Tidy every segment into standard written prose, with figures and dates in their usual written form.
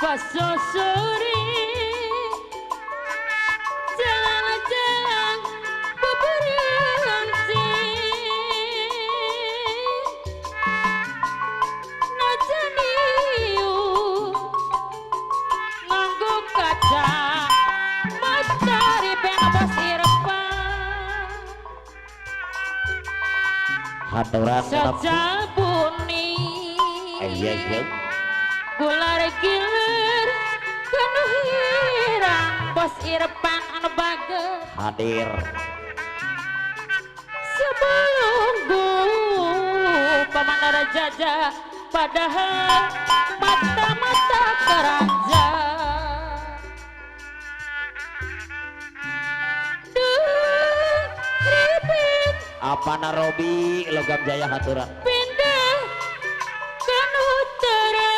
Pasosori jalan-jalan beberhenti najaniu nganggo kaca matahari pengen irfan haturan sajabuni iya gular gilir penuh hirang bos irfan anu bager hadir sebelum pamandara jajah padahal mata-mata keranjang duh ribet apa narobi logam jaya haturan pindah ke nuterang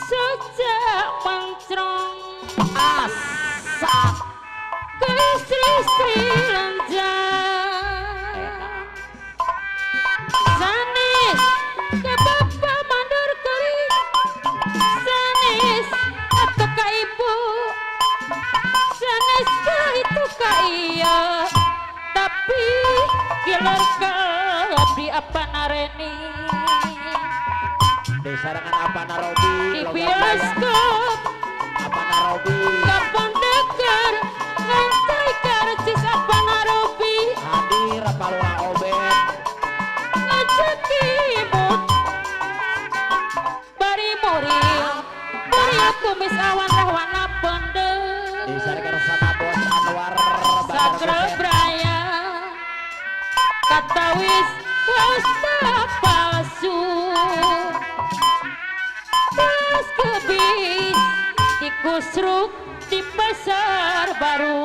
sejak mangcrong asak ke istri-istri lanjang sanis ke bapak mandor kering sanis atau ke ibu sanis ke itu ke iya tapi gilar ke abdi apa nareni disarangan apa narobi di logam jaya bioskop apa narobi kapan deker ngantai karcis apa narobi hadir apa lurah obet ngajak imut bari muril bari kumis awan rahwana pendek disarankan sama bos Anwar sakra braya kata wis wasta palsu tas kebis di kusruk di pasar baru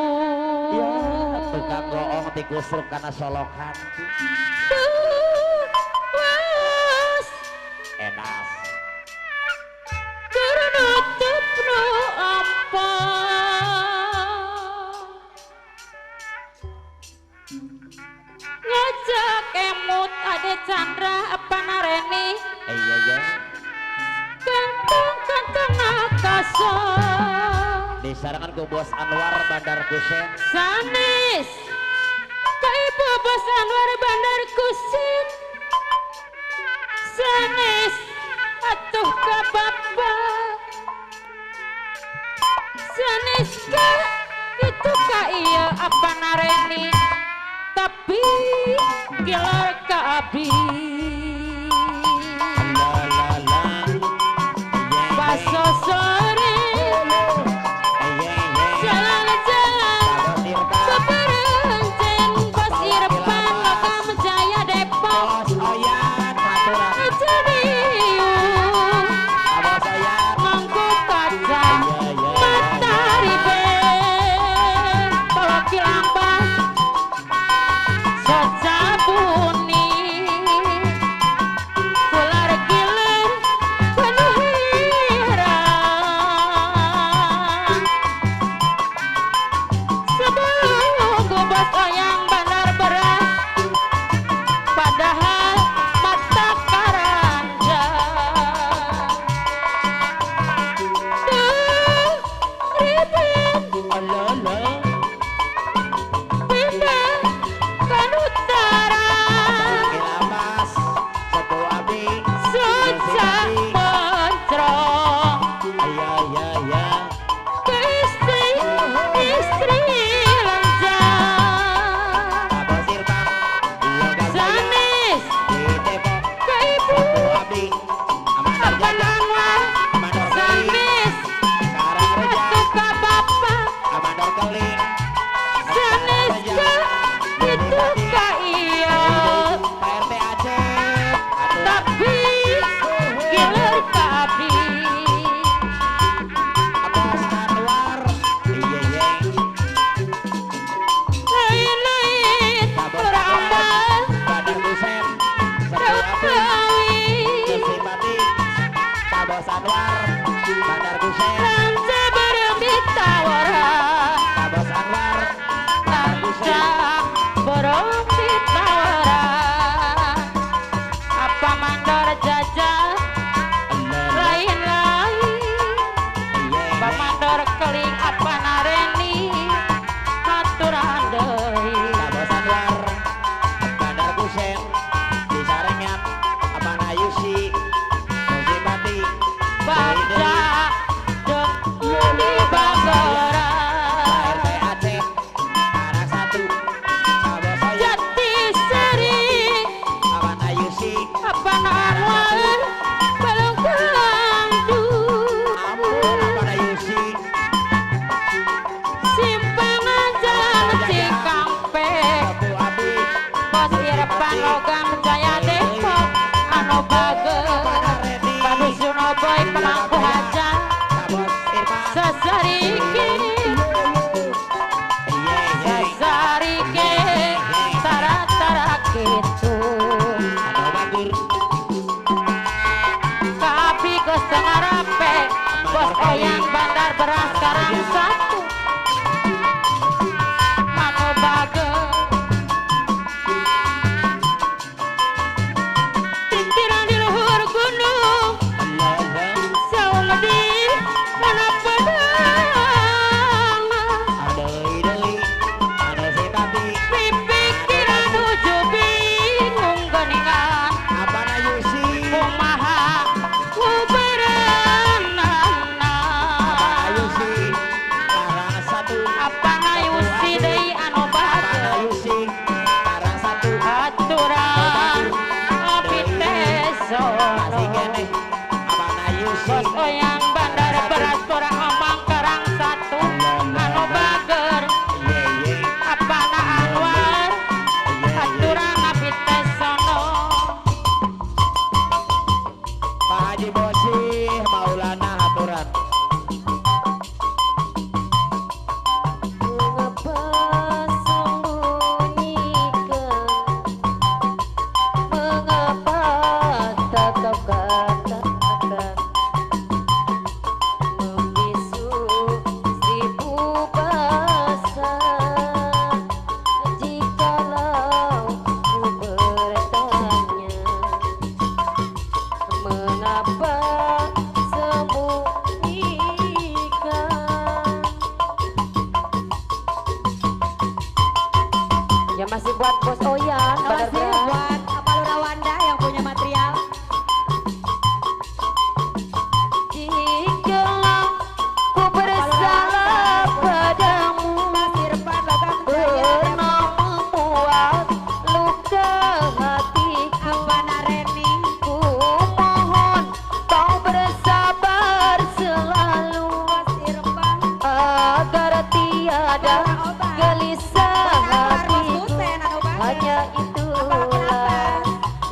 tukang goong dikusruk karena solokan was enak kerenutup nu apa ngajak emut ade Chandra apa nareni iya kantong-kantong akaso disarangan ke bos Anwar Bandar Kusen sanis ke ibu bos Anwar Bandar Kusin sanis atuh ke bapak sanis ke itu ke iya apa nareni tapi gilar ke abdi pasosori jalan-jalan beberencen bos irfan logam jaya depok jadiu nganggo kaca matahari ben bawa kilambas sajabuni ular gilir penuh hirang sasarike sasarike tara-tara gitu kapi ke sengarape bos oyang bandar beras karang satu anu bager tintiran di luhur gunung saula di mana pedang pipikiran nuju bingung geningan kumaha kuberenana apa ngayusi deui anu bager aturan abi teh sono bos oyang bandar beras kurang omong karang satu anu bager apana Anwar aturan abi teh sono Pak Haji Bosih Maulana aturan mengapa tak kau katakan membisu seribu bahasa jikalau ku bertanya mengapa sembunyikan ya masih buat bos Oyan Masih buat Apalura Wanda yang punya material. jikalau ku bersalah padamu Mas Irfan Logam pernah membuat luka hatiku Abana Reni. ku mohon kau bersabar selalu Mas Irfan. agar tiada gelisah hatiku hanya itulah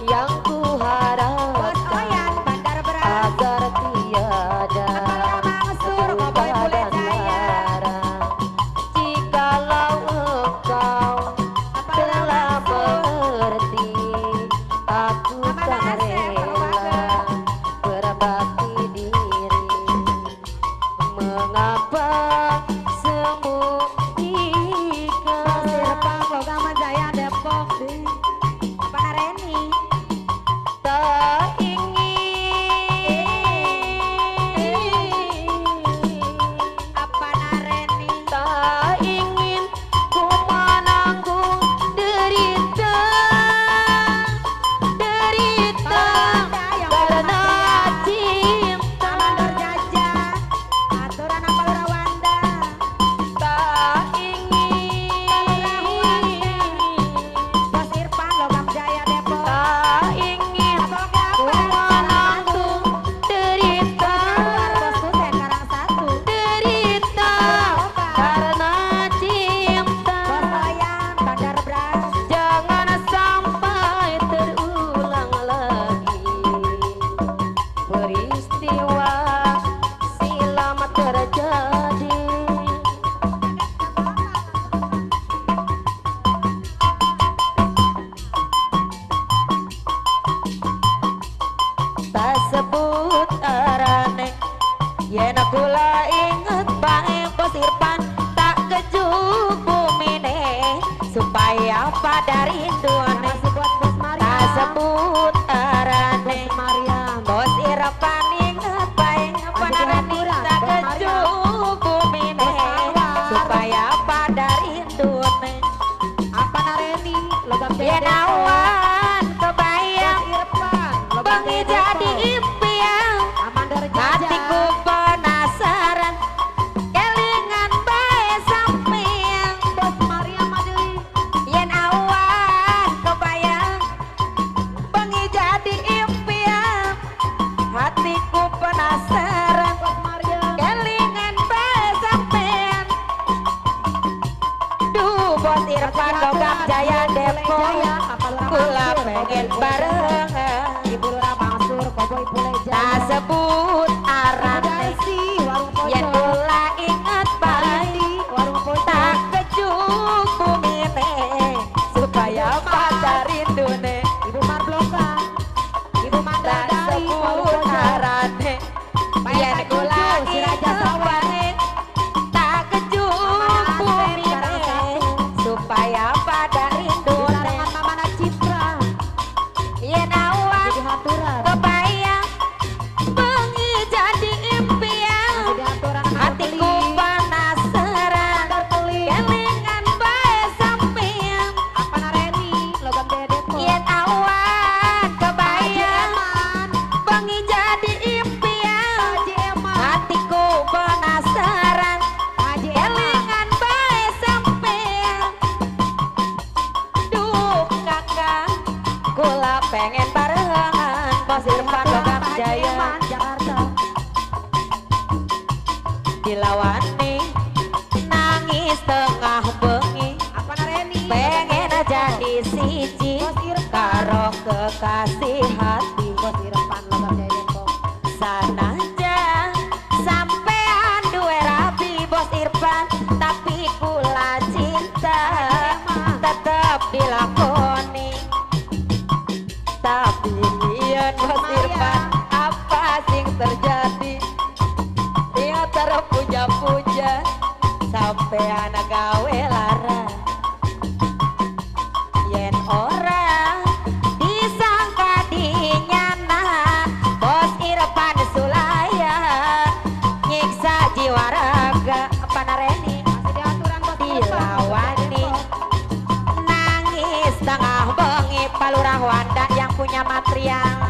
yang ku Bos harapkan Oyan Bandar Beras. agar tiada Mangsur Koboy Bule Jaya. larang jikalau engkau telah mengerti aku kan rela berbakti diri mengapa Mas Irfan sembunyikan Logam Jaya Depok. Abana Reni. tak ingin Abana Reni. tak ingin ku menanggung derita karena cinta Mandor Jaja. Aturan Apalura Wanda. tak ingin Bos Irfan Logam Jaya Depok. tak ingin ku menanggung derita Bos Hussein Karang Satu. karena cinta Bos Oyan Bandar Beras. jangan sampai terulang lagi peristiwa silam terjadi tak sebut arane yen kula inget bae bos Irfan tak kejuk bumine supaya pada rinduane Masih buat Bos tak Maria. sebut arane Mariam. bos Irfan inget bae panarani tak kejuk bumine supaya pada rinduane Abana Reni. Logam Jaya yen Depok. awan kebayang Irfan. Logam bengi Jaya jadi Depok. impian Amandor Jaja. hatiku penasaran kelingan bae sampean Bos Maria Madeli. yen awan kebayang bengi jadi impian hatiku penasaran Bos Maria. kelingan bae sampean duh bos Irfan Logam Jaya Depok kula pengen barengan Ibu Lura Mangsur Koboy Bule Jaya. tak sebut arane Dasi Warung yen Pojok. kula dilawani nangis tengah bengi Apa Reni? pengen jadi siji karo kekasih hati Bos Irfan lo gak jadi kok. sanajan sampean duwe rapi bos Irfan tapi kula cinta tetep dilakoni tapi yen bos Irfan apa sing terjadi dia terpuja-puja sampean gawe lara yen ora disangka dinyana bos Irfan Sulaya nyiksa jiwa raga apa nareni Masih diaturan bos dilawani nangis tengah bengi palurah Wanda yang punya material